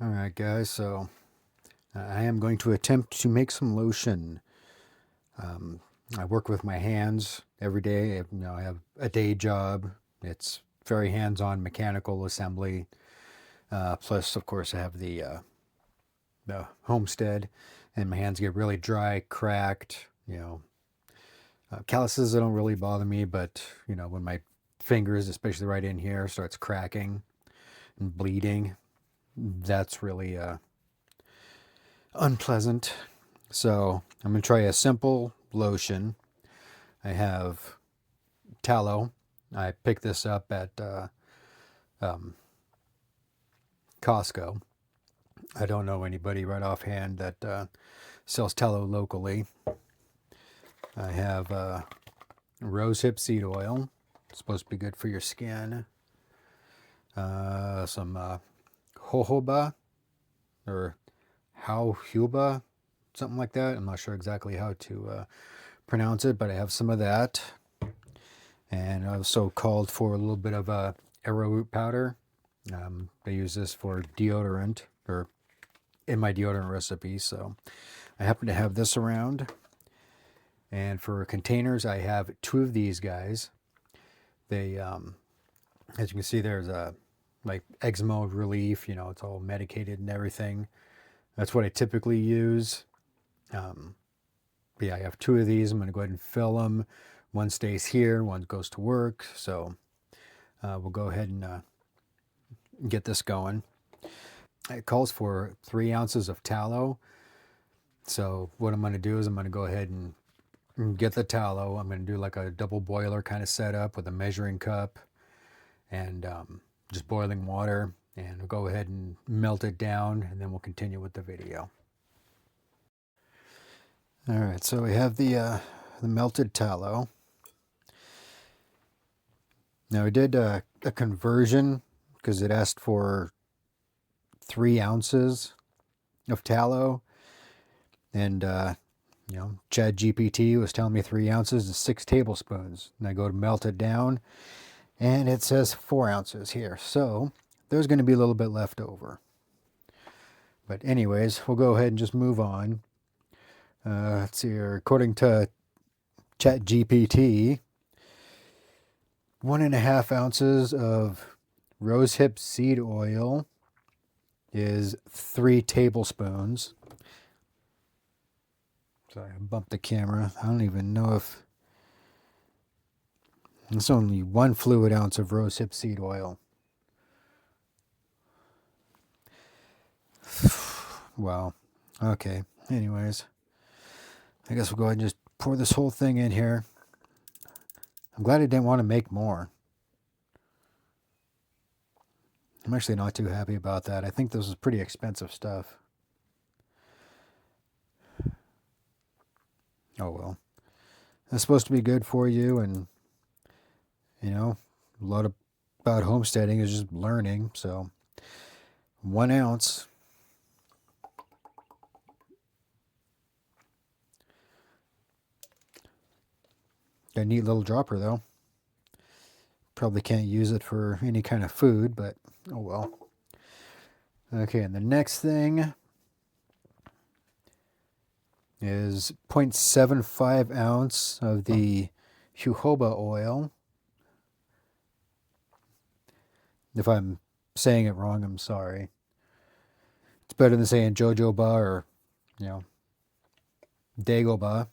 Alright guys, so I am going to attempt to make some lotion. I work with my hands every day. I have a day job. It's very hands-on mechanical assembly. Plus, of course, I have the Homestead, and my hands get really dry, cracked. Calluses don't really bother me, but when my fingers, especially right in here, starts cracking and bleeding, that's really unpleasant. So I'm going to try a simple lotion. I have tallow. I picked this up at um, Costco. I don't know anybody right offhand that sells tallow locally. I have rosehip seed oil. It's supposed to be good for your skin. Some jojoba or jojoba, something like that. I'm not sure exactly how to pronounce it, but I have some of that. And I also called for a little bit of arrowroot powder. I use this for deodorant, or in my deodorant recipe, so I happen to have this around. And for containers, I have two of these guys. They, as you can see, there's a like eczema relief. It's all medicated and everything. That's what I typically use. But yeah, I have two of these. I'm going to go ahead and fill them. One stays here, one goes to work. So we'll go ahead and get this going. It calls for 3 ounces of tallow. So what I'm going to do is I'm going to go ahead and get the tallow. I'm going to do like a double boiler kind of setup with a measuring cup and just boiling water. And we'll go ahead and melt it down, and then we'll continue with the video. All right, so we have the melted tallow. Now I did a conversion because it asked for 3 ounces of tallow, and ChatGPT was telling me 3 ounces is 6 tablespoons. And I go to melt it down, and it says 4 ounces here. So there's going to be a little bit left over. But anyways, we'll go ahead and just move on. Let's see here. According to ChatGPT, 1.5 ounces of rosehip seed oil is 3 tablespoons. Sorry, I bumped the camera. I don't even know if it's only 1 fluid ounce of rosehip seed oil. Wow. Okay. Anyways, I guess we'll go ahead and just pour this whole thing in here. I'm glad I didn't want to make more. I'm actually not too happy about that. I think this is pretty expensive stuff. Oh well. It's supposed to be good for you, and a lot about homesteading is just learning. So 1 ounce. Got a neat little dropper though. Probably can't use it for any kind of food, but oh well. Okay, and the next thing is 0.75 ounce of the jojoba oil. If I'm saying it wrong, I'm sorry. It's better than saying Jojoba or, Dagoba.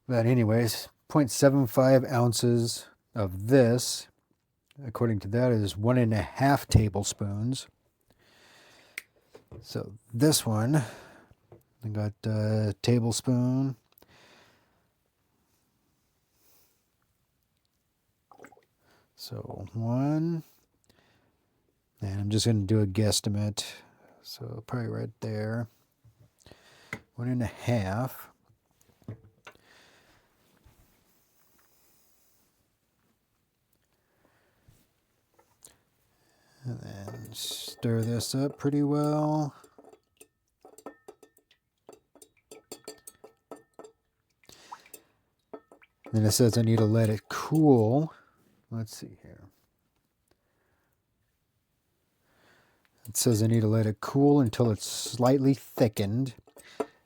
But anyways, 0.75 ounces of this, according to that, is 1.5 tablespoons. So this one, I got a tablespoon. So 1, and I'm just going to do a guesstimate. So probably right there. 1.5. And then stir this up pretty well. Then it says I need to let it cool. Let's see here. It says I need to let it cool until it's slightly thickened,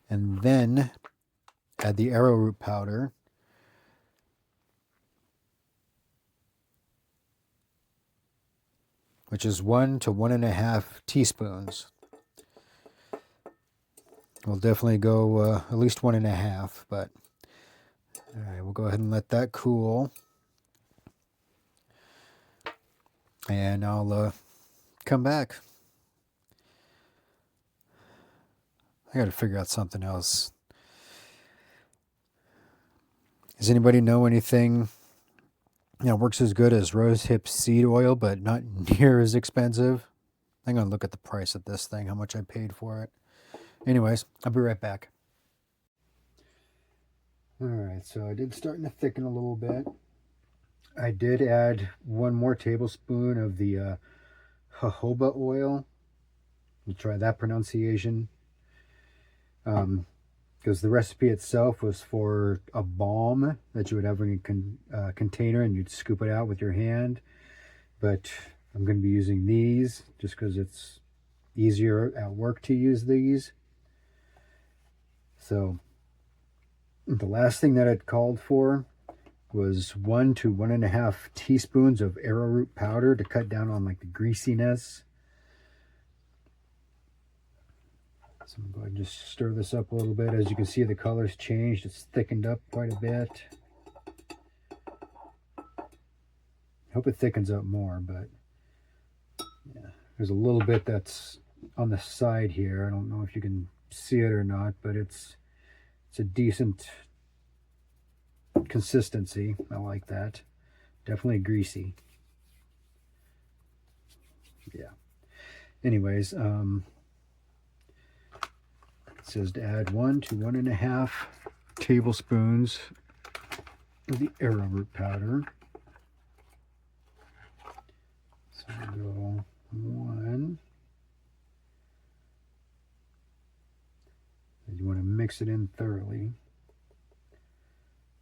and then add the arrowroot powder. Which is 1 to 1.5 teaspoons. We'll definitely go at least 1.5, but all right, we'll go ahead and let that cool. And I'll come back. I got to figure out something else. Does anybody know anything works as good as rosehip seed oil, but not near as expensive? I'm going to look at the price of this thing, how much I paid for it. Anyways, I'll be right back. Alright, so I did starting to thicken a little bit. I did add 1 more tablespoon of the jojoba oil. We'll try that pronunciation. Because the recipe itself was for a balm that you would have in a container and you'd scoop it out with your hand. But I'm going to be using these just because it's easier at work to use these. So the last thing that it called for was 1 to 1.5 teaspoons of arrowroot powder to cut down on like the greasiness. So I'm going to go ahead and just stir this up a little bit. As you can see, the color's changed. It's thickened up quite a bit. I hope it thickens up more, but yeah, there's a little bit that's on the side here. I don't know if you can see it or not, but it's a decent consistency. I like that. Definitely greasy. Yeah. Anyways, it says to add 1 to 1.5 tablespoons of the arrowroot powder. So we'll go 1. And you want to mix it in thoroughly.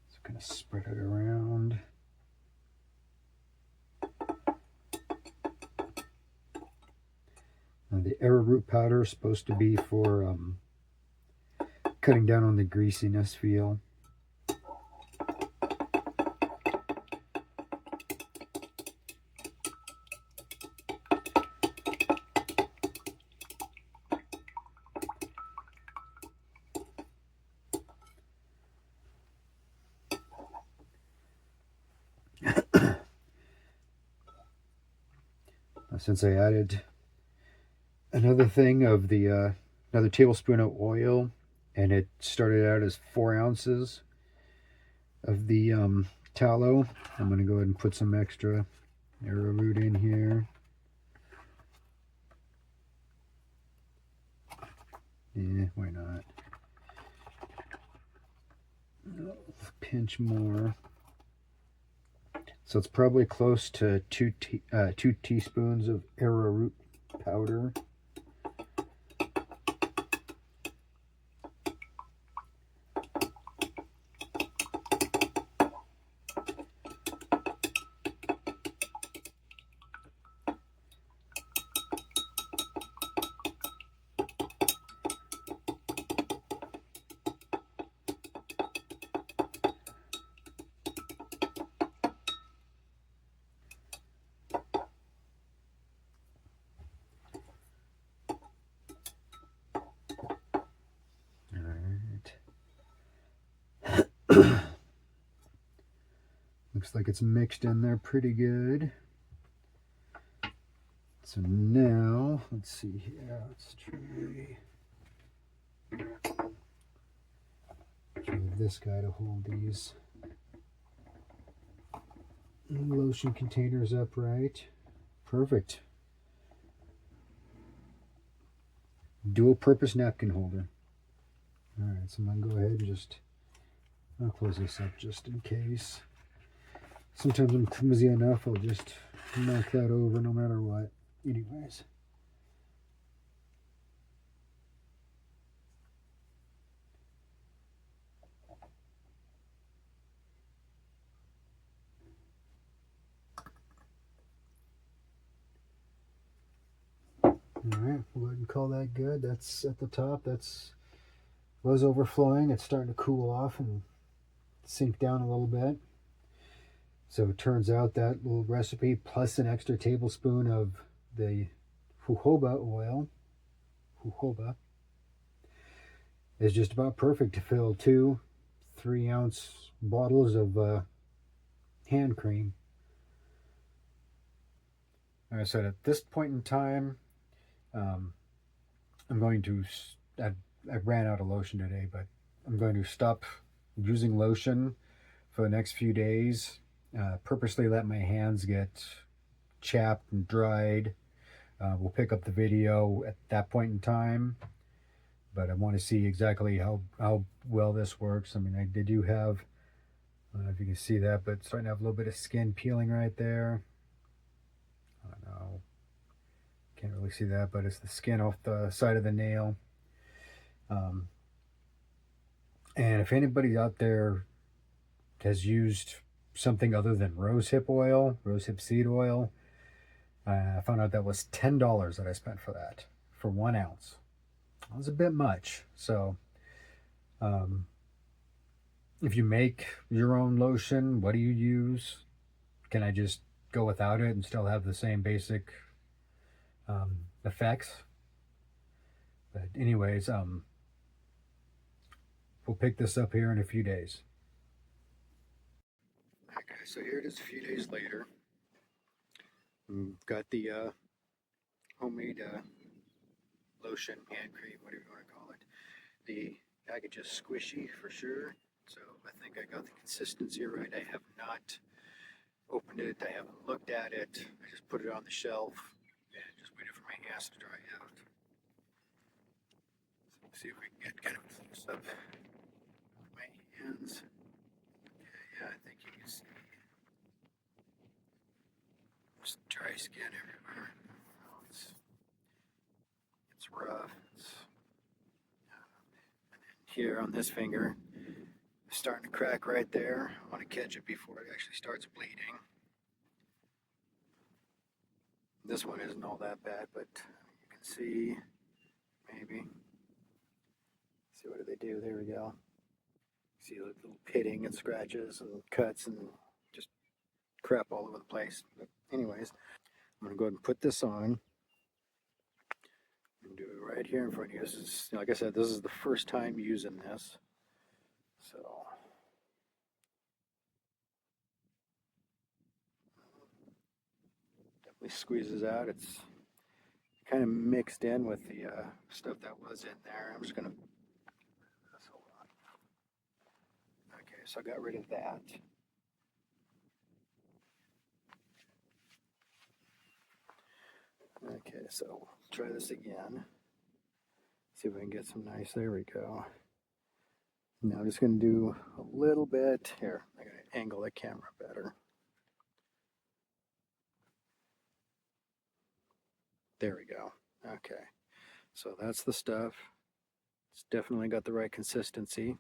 So kind of spread it around. Now the arrowroot powder is supposed to be for cutting down on the greasiness feel. Since I added another thing of the another tablespoon of oil, and it started out as 4 ounces of the tallow, I'm going to go ahead and put some extra arrowroot in here. Yeah, why not? A pinch more. So it's probably close to 2 teaspoons of arrowroot powder. Looks like it's mixed in there pretty good. So now, let's see here. Let's try this guy to hold these lotion containers upright. Perfect. Dual purpose napkin holder. Alright, so I'm going to go ahead and just, I'll close this up just in case. Sometimes I'm clumsy enough, I'll just knock that over no matter what. Anyways. All right, we'll go ahead and call that good. That's at the top. That's was overflowing. It's starting to cool off and sink down a little bit. So it turns out that little recipe plus an extra tablespoon of the jojoba oil, jojoba, is just about perfect to fill 2 3-ounce bottles of hand cream. Like I said, at this point in time, I'm going to, I ran out of lotion today, but I'm going to stop using lotion for the next few days. Purposely let my hands get chapped and dried. We'll pick up the video at that point in time, but I want to see exactly how well this works. I mean, I do have, I don't know if you can see that, but starting to have a little bit of skin peeling right there. I don't know, can't really see that, but it's the skin off the side of the nail. And if anybody out there has used something other than rosehip oil, rosehip seed oil, I found out that was $10 that I spent for that, for 1 ounce. That was a bit much. So if you make your own lotion, what do you use? Can I just go without it and still have the same basic effects? But anyways, we'll pick this up here in a few days. Okay, so here it is a few days later. We've got the homemade lotion, hand cream, whatever you want to call it. The package is squishy for sure, so I think I got the consistency right. I have not opened it, I haven't looked at it. I just put it on the shelf and just waited for my hands to dry out. So let's see if we can get kind of a close up of my hands. Okay, yeah, I think you can see just dry skin everywhere. Oh, it's rough. And then here on this finger, it's starting to crack right there. I want to catch it before it actually starts bleeding. This one isn't all that bad, but you can see, maybe. See, what do they do? There we go. See the little pitting and scratches and cuts and just crap all over the place. But anyways, I'm going to go ahead and put this on. And do it right here in front of you. This is, like I said, this is the first time using this. So definitely squeezes out. It's kind of mixed in with the stuff that was in there. I'm just going to, hold on. Okay, so I got rid of that. Okay, so try this again. See if we can get some nice, there we go. Now I'm just going to do a little bit here. I got to angle the camera better. There we go. Okay, so that's the stuff. It's definitely got the right consistency.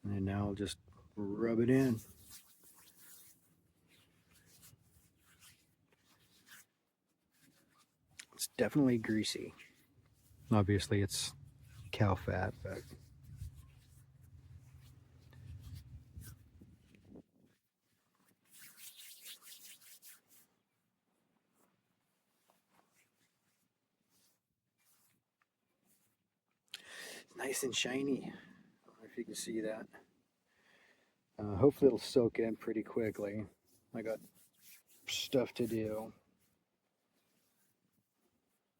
And now I'll just rub it in. It's definitely greasy. Obviously it's cow fat, but it's nice and shiny. I don't know if you can see that. Hopefully it'll soak in pretty quickly. I got stuff to do.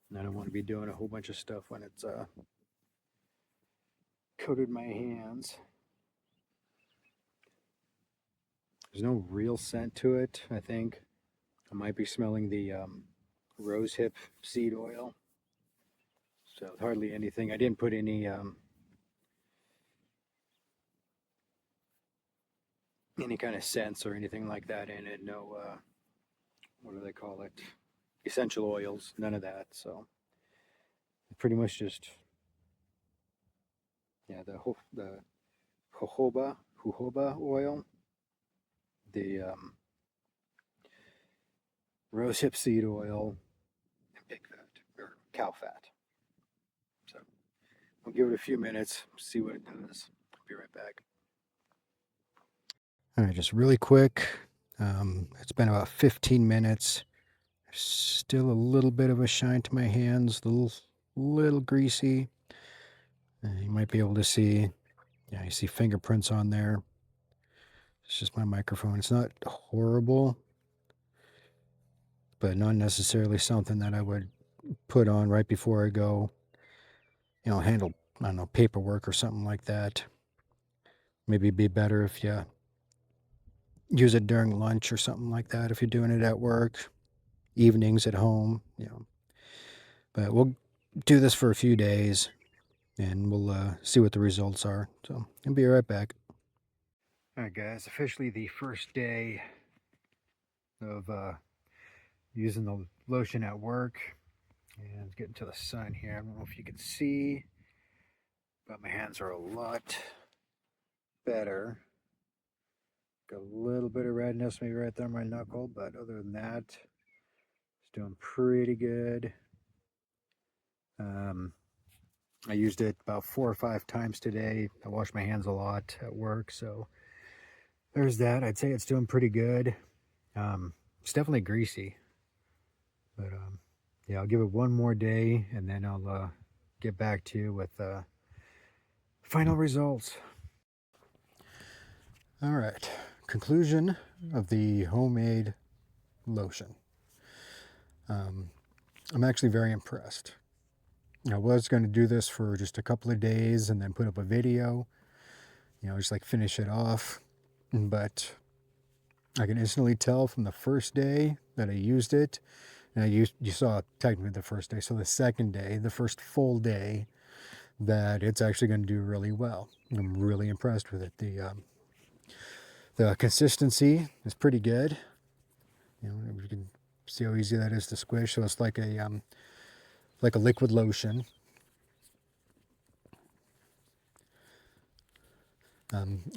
And I don't want to be doing a whole bunch of stuff when it's coated my hands. There's no real scent to it, I think. I might be smelling the rosehip seed oil. So hardly anything. I didn't put any kind of scents or anything like that in it. No, what do they call it? Essential oils. None of that. So pretty much just, yeah, the jojoba oil, the rosehip seed oil, and pig fat or cow fat. So we'll give it a few minutes, see what it does. I'll be right back. All right, just really quick. It's been about 15 minutes. Still a little bit of a shine to my hands, a little greasy. You might be able to see, yeah, you see fingerprints on there. It's just my microphone. It's not horrible, but not necessarily something that I would put on right before I go, handle, I don't know, paperwork or something like that. Maybe it'd be better if you use it during lunch or something like that if you're doing it at work, evenings at home, But we'll do this for a few days and we'll see what the results are. So I'll be right back. All right, guys, officially the first day of using the lotion at work, and getting to the sun here. I don't know if you can see, but my hands are a lot better. Got a little bit of redness maybe right there on my knuckle, but other than that, it's doing pretty good. I used it about 4 or 5 times today. I wash my hands a lot at work, so there's that. I'd say it's doing pretty good. It's definitely greasy, but yeah, I'll give it one more day and then I'll get back to you with final results. All right, conclusion of the homemade lotion. I'm actually very impressed. I was going to do this for just a couple of days and then put up a video, just like finish it off, but I can instantly tell from the first day that I used it, and you saw technically the first day, so the second day, the first full day, that it's actually going to do really well. I'm really impressed with it. The consistency is pretty good. You can see how easy that is to squish. So it's like a liquid lotion.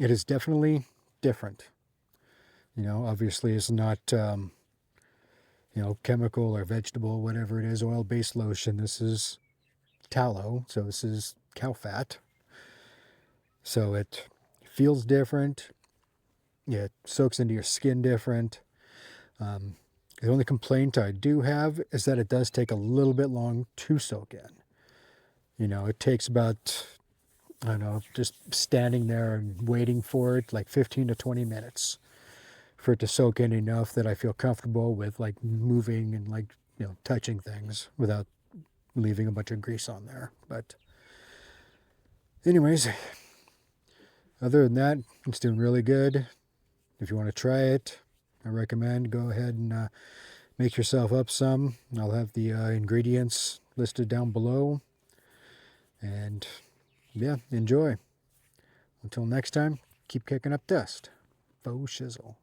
It is definitely different. Obviously it's not chemical or vegetable, whatever it is, oil-based lotion. This is tallow, so this is cow fat. So it feels different. It soaks into your skin different. The only complaint I do have is that it does take a little bit long to soak in. It takes about, I don't know, just standing there and waiting for it, like 15 to 20 minutes for it to soak in enough that I feel comfortable with like moving and like, touching things without leaving a bunch of grease on there. But anyways, other than that, it's doing really good. If you want to try it, I recommend go ahead and make yourself up some. I'll have the ingredients listed down below. And yeah, enjoy. Until next time, keep kicking up dust. Faux shizzle.